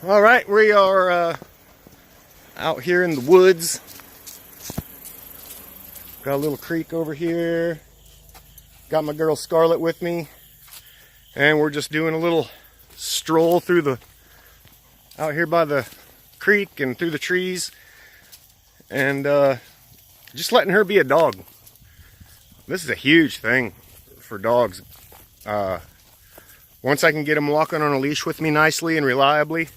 All right, we are out here in the woods. Got a little creek over here. Got my girl Scarlett with me, and we're just doing a little stroll through the out here by the creek and through the trees, and just letting her be a dog. This is a huge thing for dogs. Once I can get them walking on a leash with me nicely and reliably,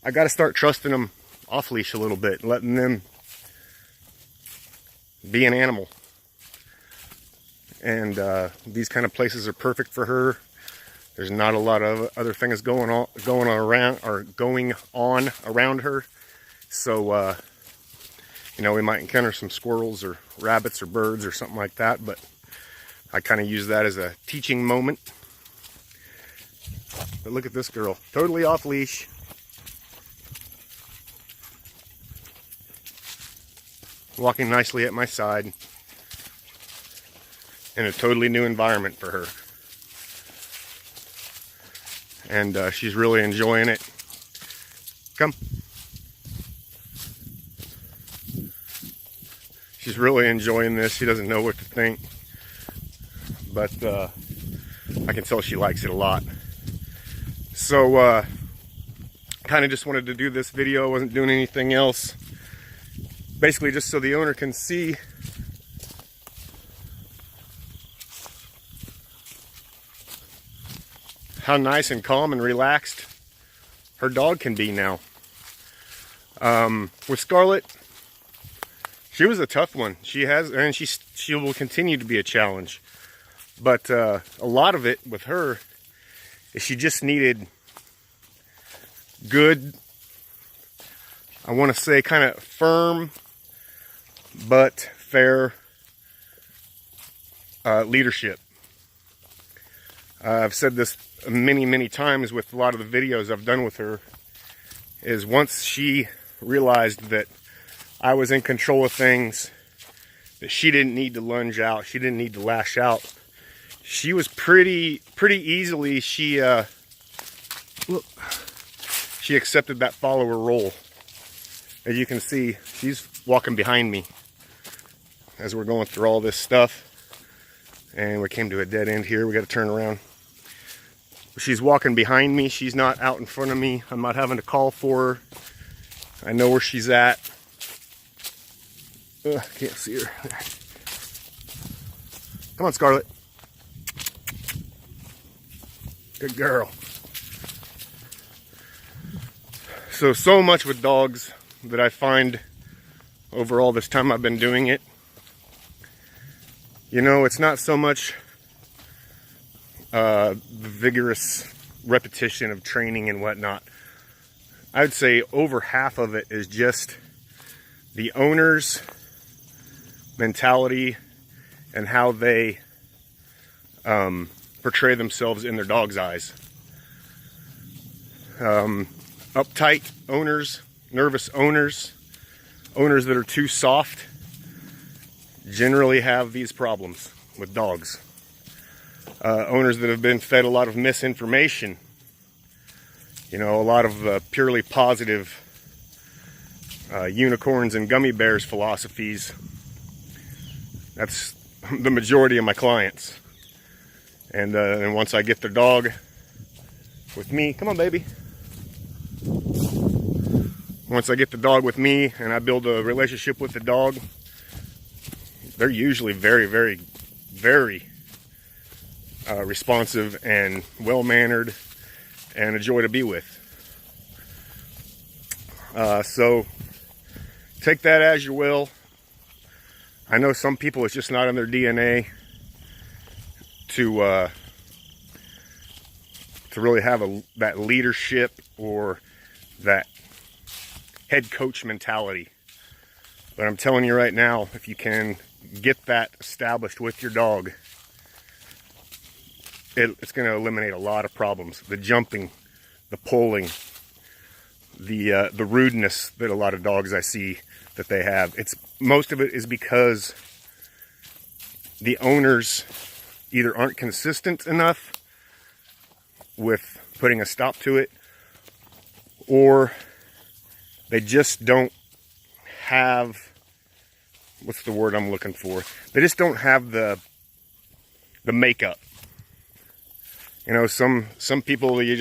I got to start trusting them off leash a little bit and letting them be an animal. And these kind of places are perfect for her. There's not a lot of other things going on around her. So you know, we might encounter some squirrels or rabbits or birds or something like that, but I kind of use that as a teaching moment. But look at this girl, totally off leash. Walking nicely at my side in a totally new environment for her. And she's really enjoying it. Come. She's really enjoying this. She doesn't know what to think, but I can tell she likes it a lot. So kind of just wanted to do this video. I wasn't doing anything else. Basically just so the owner can see how nice and calm and relaxed her dog can be now. With Scarlett, she was a tough one. She will continue to be a challenge. But a lot of it with her is she just needed good, I want to say kind of firm but fair leadership. I've said this many times with a lot of the videos I've done with her, is once she realized that I was in control of things, that she didn't need to lunge out, she didn't need to lash out, she was pretty easily, she accepted that follower role. As you can see, she's walking behind me as we're going through all this stuff, and we came to a dead end here. We got to turn around. She's walking behind me. She's not out in front of me. I'm not having to call for her. I know where she's at. Ugh, can't see her. Come on, Scarlett. Good girl. So much with dogs that I find over all this time I've been doing it. You know, it's not so much the vigorous repetition of training and whatnot. I would say over half of it is just the owner's mentality and how they portray themselves in their dog's eyes. Uptight owners, nervous owners that are too soft generally have these problems with dogs. Owners that have been fed a lot of misinformation, you know, a lot of purely positive unicorns and gummy bears philosophies. That's the majority of my clients. And once I get their dog with me, come on baby. Once I get the dog with me and I build a relationship with the dog, they're usually very responsive and well-mannered and a joy to be with. So take that as you will. I know some people, it's just not in their DNA to really have that leadership or that head coach mentality. But I'm telling you right now, if you can get that established with your dog, it's going to eliminate a lot of problems. The jumping, the pulling, the rudeness that a lot of dogs I see that they have. Most of it is because the owners either aren't consistent enough with putting a stop to it, or they just don't have, what's the word I'm looking for? They just don't have the makeup. You know, some people, they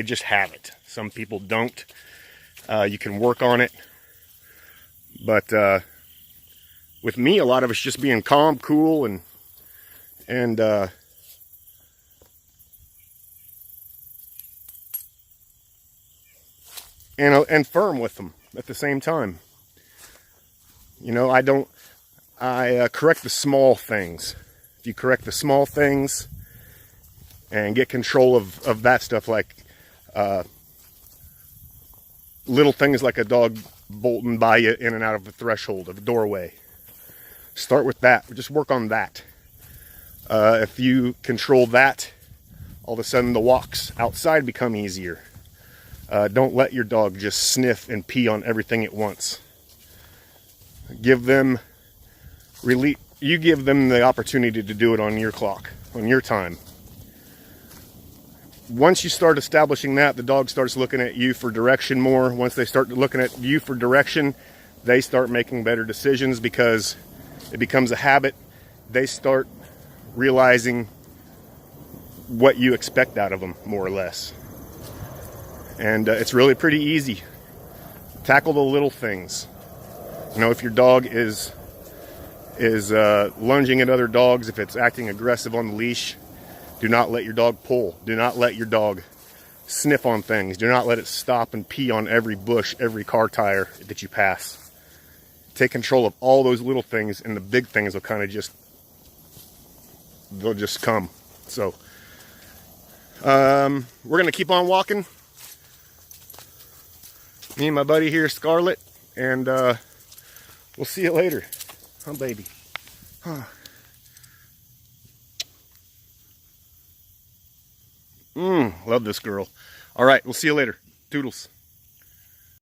just have it. Some people don't. You can work on it. But with me, a lot of it's just being calm, cool, and firm with them at the same time. You know, I correct the small things. If you correct the small things and get control of that stuff, like little things like a dog bolting by you in and out of the threshold of a doorway. Start with that. Just work on that. If you control that, all of a sudden the walks outside become easier. Don't let your dog just sniff and pee on everything at once. Give them you give them the opportunity to do it on your clock, on your time. Once you start establishing that, the dog starts looking at you for direction more. Once they start looking at you for direction, they start making better decisions because it becomes a habit. They start realizing what you expect out of them, more or less. And it's really pretty easy. Tackle the little things. You know, if your dog is lunging at other dogs, if it's acting aggressive on the leash, do not let your dog pull. Do not let your dog sniff on things. Do not let it stop and pee on every bush, every car tire that you pass. Take control of all those little things, and the big things will kind of they'll just come. So, we're going to keep on walking. Me and my buddy here, Scarlett, and we'll see you later. Huh, baby? Huh. Love this girl. All right, we'll see you later. Toodles.